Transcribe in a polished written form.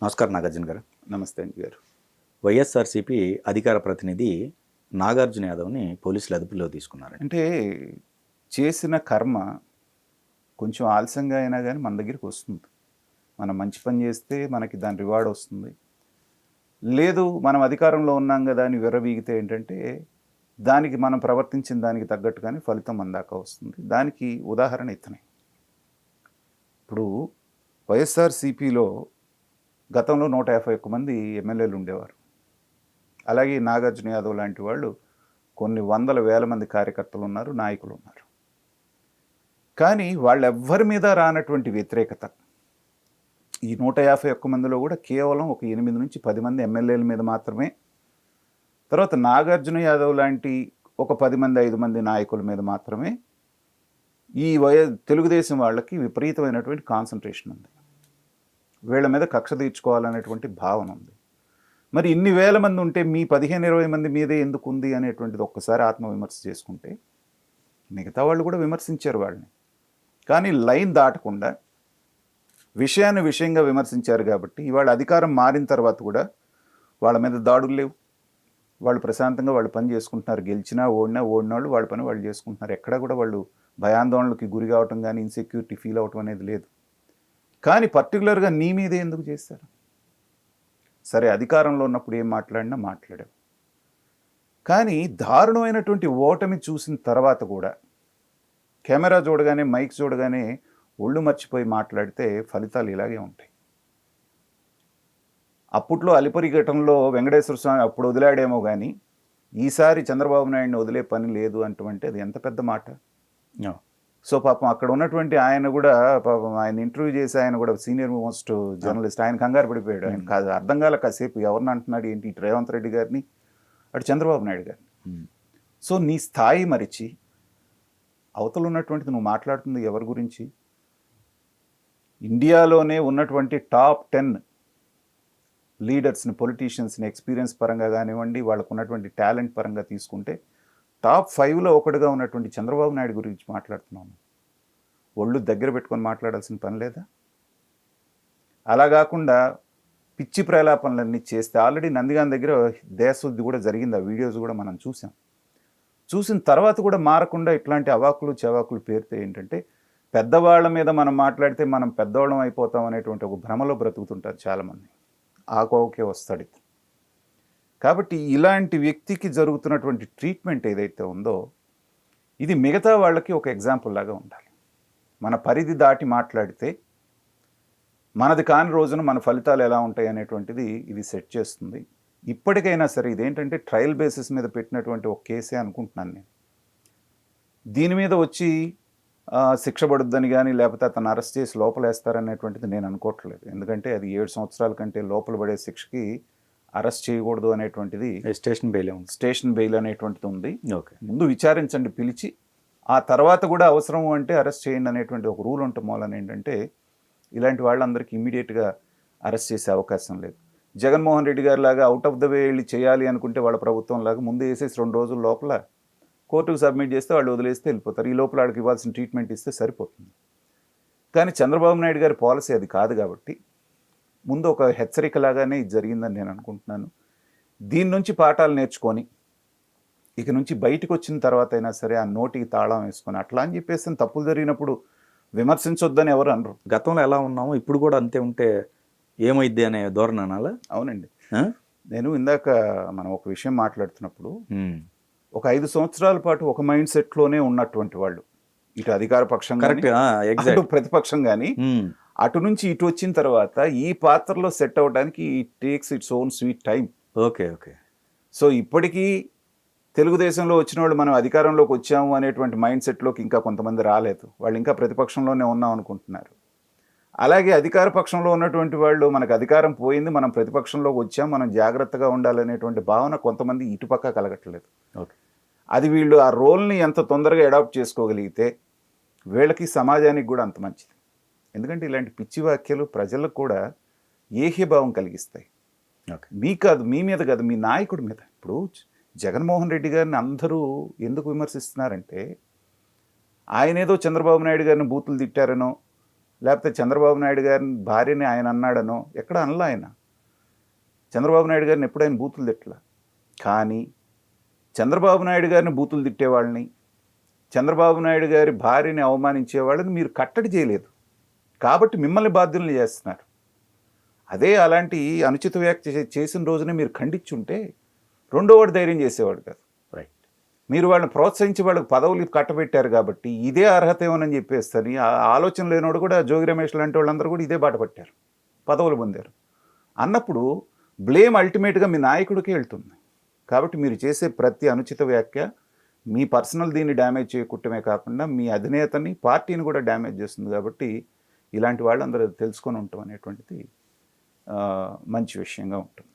నమస్కారం నాగార్జున గారు. నమస్తే అండి గారు. వైఎస్ఆర్సీపీ అధికార ప్రతినిధి నాగార్జున యాదవ్ని పోలీసులు అదుపులో తీసుకున్నారు. అంటే చేసిన కర్మ కొంచెం ఆలస్యంగా అయినా కానీ మన దగ్గరికి వస్తుంది. మనం మంచి పని చేస్తే మనకి దాని రివార్డ్ వస్తుంది. లేదు మనం అధికారంలో ఉన్నాం కదా అని విర్రవీగితే ఏంటంటే దానికి మనం ప్రవర్తించిన దానికి తగ్గట్టుగానే ఫలితం మన దాకా వస్తుంది. దానికి ఉదాహరణ ఇతనే. ఇప్పుడు వైఎస్ఆర్సీపీలో గతంలో 151 మంది ఎమ్మెల్యేలు ఉండేవారు. అలాగే నాగార్జున యాదవ్ లాంటి వాళ్ళు కొన్ని వందల వేల మంది కార్యకర్తలు ఉన్నారు, నాయకులు ఉన్నారు. కానీ వాళ్ళెవ్వరి మీద రానటువంటి వ్యతిరేకత ఈ 151 మందిలో కూడా కేవలం ఒక 8 నుంచి 10 మంది ఎమ్మెల్యేల మీద మాత్రమే, తర్వాత నాగార్జున యాదవ్ లాంటి ఒక 10 మంది 5 మంది నాయకుల మీద మాత్రమే ఈ తెలుగుదేశం వాళ్ళకి విపరీతమైనటువంటి కాన్సన్ట్రేషన్ ఉంది. వీళ్ళ మీద కక్ష తీర్చుకోవాలనేటువంటి భావన ఉంది. మరి ఇన్ని వేల మంది ఉంటే మీ 15-20 మంది మీదే ఎందుకు ఉంది అనేటువంటిది ఒక్కసారి ఆత్మవిమర్శ చేసుకుంటే, మిగతా వాళ్ళు కూడా విమర్శించారు వాళ్ళని, కానీ లైన్ దాటకుండా విషయాన్ని విషయంగా విమర్శించారు. కాబట్టి ఇవాళ అధికారం మారిన తర్వాత కూడా వాళ్ళ మీద దాడులు లేవు. వాళ్ళు ప్రశాంతంగా వాళ్ళు పని చేసుకుంటున్నారు. గెలిచినా ఓడినా ఓడినోళ్ళు వాళ్ళ పని వాళ్ళు చేసుకుంటున్నారు. ఎక్కడా కూడా వాళ్ళు భయాందోళనకి గురి కావటం కానీ ఇన్సెక్యూరిటీ ఫీల్ అవటం అనేది లేదు. కానీ పర్టికులర్గా నీ మీదే ఎందుకు చేస్తారు? సరే, అధికారంలో ఉన్నప్పుడు ఏం మాట్లాడినా మాట్లాడావు, కానీ దారుణమైనటువంటి ఓటమి చూసిన తర్వాత కూడా కెమెరా చూడగానే మైక్ చూడగానే ఒళ్ళు మర్చిపోయి మాట్లాడితే ఫలితాలు ఇలాగే ఉంటాయి. అప్పట్లో అలిపిరి ఘటనలో వెంకటేశ్వర స్వామి అప్పుడు వదిలాడేమో కానీ ఈసారి చంద్రబాబు నాయుడిని వదిలే పని లేదు అంటే అది ఎంత పెద్ద మాట. సో పాపం అక్కడ ఉన్నటువంటి ఆయన కూడా పాపం ఆయన ఇంటర్వ్యూ చేసి ఆయన కూడా సీనియర్ మోస్ట్ జర్నలిస్ట్, ఆయన కంగారు పడిపోయాడు. ఆయన కాదు అర్థం కాల కాసేపు ఎవరిని అంటున్నాడు ఏంటి, ఇటు రేవంత్ రెడ్డి గారిని అటు చంద్రబాబు నాయుడు గారిని. సో నీ స్థాయి మరిచి అవతల ఉన్నటువంటిది నువ్వు మాట్లాడుతుంది ఎవరి గురించి? ఇండియాలోనే ఉన్నటువంటి టాప్ 10 లీడర్స్ని, పొలిటీషియన్స్ని ఎక్స్పీరియన్స్ పరంగా కానివ్వండి, వాళ్ళకు ఉన్నటువంటి టాలెంట్ పరంగా తీసుకుంటే టాప్ 5లో ఒకటిగా ఉన్నటువంటి చంద్రబాబు నాయుడు గురించి మాట్లాడుతున్నాము. ఒళ్ళు దగ్గర పెట్టుకొని మాట్లాడాల్సిన పని లేదా? అలా కాకుండా పిచ్చి ప్రలాపనలన్నీ చేస్తే ఆల్రెడీ నందిగాం దగ్గర దేశశుద్ధి కూడా జరిగింది. ఆ వీడియోస్ కూడా మనం చూసాం. చూసిన తర్వాత కూడా మారకుండా ఇట్లాంటి అవాకులు చెవాకులు పేరితే ఏంటంటే పెద్దవాళ్ళ మీద మనం మాట్లాడితే మనం పెద్దవాళ్ళం అయిపోతాం అనేటువంటి ఒక భ్రమలో బ్రతుకుతుంటారు చాలామంది. ఆ కోవకే వస్తాడు. కాబట్టి ఇలాంటి వ్యక్తికి జరుగుతున్నటువంటి ట్రీట్మెంట్ ఏదైతే ఉందో ఇది మిగతా వాళ్ళకి ఒక ఎగ్జాంపుల్ లాగా ఉండాలి. మన పరిధి దాటి మాట్లాడితే మనది కాని రోజున మన ఫలితాలు ఎలా ఉంటాయి అనేటువంటిది ఇది సెట్ చేస్తుంది. ఇప్పటికైనా సరే ఇదేంటంటే ట్రయల్ బేసిస్ మీద పెట్టినటువంటి ఒక కేసే అనుకుంటున్నాను నేను. దీని మీద వచ్చి శిక్ష పడుద్దని కానీ లేకపోతే అతను అరెస్ట్ చేసి లోపలేస్తారనేటువంటిది నేను అనుకోవట్లేదు. ఎందుకంటే అది 7 సంవత్సరాల కంటే లోపల పడే శిక్షకి అరెస్ట్ చేయకూడదు అనేటువంటిది స్టేషన్ బెయిల్ అనేటువంటిది ఉంది. ముందు విచారించండి పిలిచి, ఆ తర్వాత కూడా అవసరం అంటే అరెస్ట్ చేయండి అనేటువంటి ఒక రూల్ ఉండటం వలన ఏంటంటే ఇలాంటి వాళ్ళందరికీ ఇమ్మీడియట్గా అరెస్ట్ చేసే అవకాశం లేదు. జగన్మోహన్ రెడ్డి గారి లాగా అవుట్ ఆఫ్ ద వే వెళ్ళి చేయాలి అనుకుంటే వాళ్ళ ప్రభుత్వం లాగా ముందు వేసేసి 2 రోజుల లోపల కోర్టుకు సబ్మిట్ చేస్తే వాళ్ళు వదిలేస్తే వెళ్ళిపోతారు. ఈ లోపల వాళ్ళకి ఇవ్వాల్సిన ట్రీట్మెంట్ ఇస్తే సరిపోతుంది. కానీ చంద్రబాబు నాయుడు గారి పాలసీ అది కాదు. కాబట్టి ముందు ఒక హెచ్చరికలాగానే ఇది జరిగిందని నేను అనుకుంటున్నాను. దీని నుంచి పాఠాలు నేర్చుకొని ఇక నుంచి బయటకు వచ్చిన తర్వాత అయినా సరే ఆ నోటికి తాళం వేసుకొని అట్లా అని చెప్పేసి తప్పులు జరిగినప్పుడు విమర్శించొద్దని ఎవరు అనరు. గతంలో ఎలా ఉన్నామో ఇప్పుడు కూడా అంతే ఉంటే ఏమైద్ది అనే ధోరణి అనాలా? అవునండి. నేను ఇందాక మనం ఒక విషయం మాట్లాడుతున్నప్పుడు ఒక 5 సంవత్సరాల పాటు ఒక మైండ్ సెట్లోనే ఉన్నటువంటి వాళ్ళు, ఇటు అధికార పక్షం అటు ప్రతిపక్షం కానీ అటు నుంచి ఇటు వచ్చిన తర్వాత ఈ పాత్రలో సెట్ అవ్వడానికి it takes its own sweet time. Okay. So ఇప్పటికీ తెలుగుదేశంలో వచ్చిన వాళ్ళు మనం అధికారంలోకి వచ్చాము అనేటువంటి మైండ్ సెట్లోకి ఇంకా కొంతమంది రాలేదు. వాళ్ళు ఇంకా ప్రతిపక్షంలోనే ఉన్నాం అనుకుంటున్నారు. అలాగే అధికార పక్షంలో ఉన్నటువంటి వాళ్ళు మనకు అధికారం పోయింది, మనం ప్రతిపక్షంలోకి వచ్చాం, మనం జాగ్రత్తగా ఉండాలనేటువంటి భావన కొంతమంది ఇటుపక్క కలగట్లేదు. అది వీళ్ళు ఆ రోల్ని ఎంత తొందరగా అడాప్ట్ చేసుకోగలిగితే వీళ్ళకి సమాజానికి కూడా అంత మంచిది. ఎందుకంటే ఇలాంటి పిచ్చి వ్యాఖ్యలు ప్రజలకు కూడా ఏహ్యభావం కలిగిస్తాయి. మీ కాదు, మీ మీద కాదు, మీ నాయకుడి మీద. ఇప్పుడు జగన్మోహన్ రెడ్డి గారిని అందరూ ఎందుకు విమర్శిస్తున్నారంటే ఆయన ఏదో చంద్రబాబు నాయుడు గారిని బూతులు తిట్టారనో లేకపోతే చంద్రబాబు నాయుడు గారిని భార్యని ఆయన అన్నాడనో ఎక్కడ అనలా ఆయన. చంద్రబాబు నాయుడు గారిని ఎప్పుడు ఆయన బూతులు తిట్టలా. కానీ చంద్రబాబు నాయుడు గారిని బూతులు తిట్టేవాళ్ళని, చంద్రబాబు నాయుడు గారి భార్యని అవమానించే వాళ్ళని మీరు కట్టడి చేయలేదు. కాబట్టి మిమ్మల్ని బాధ్యుల్ని చేస్తున్నారు. అదే అలాంటి అనుచిత వ్యాఖ్య చేసిన రోజునే మీరు ఖండించుంటే రెండో వాడు ధైర్యం చేసేవాడు కాదు. రైట్. మీరు వాళ్ళని ప్రోత్సహించి వాళ్ళకి పదవులు కట్టబెట్టారు కాబట్టి ఇదే అర్హత ఏమోనని చెప్పేస్తని ఆ ఆలోచన లేనివాడు కూడా జోగి రమేష్ లాంటి వాళ్ళందరూ కూడా ఇదే బాట పట్టారు, పదవులు పొందారు. అన్నప్పుడు బ్లేమ్ అల్టిమేట్గా మీ నాయకుడికే వెళ్తుంది. కాబట్టి మీరు చేసే ప్రతి అనుచిత వ్యాఖ్య మీ పర్సనల్ దీన్ని డ్యామేజ్ చేయకుంటమే కాకుండా మీ అధినేతని, పార్టీని కూడా డ్యామేజ్ చేస్తుంది. కాబట్టి ఇలాంటి వాళ్ళందరూ తెలుసుకొని ఉండటం అనేటువంటిది మంచి విషయంగా ఉంటుంది.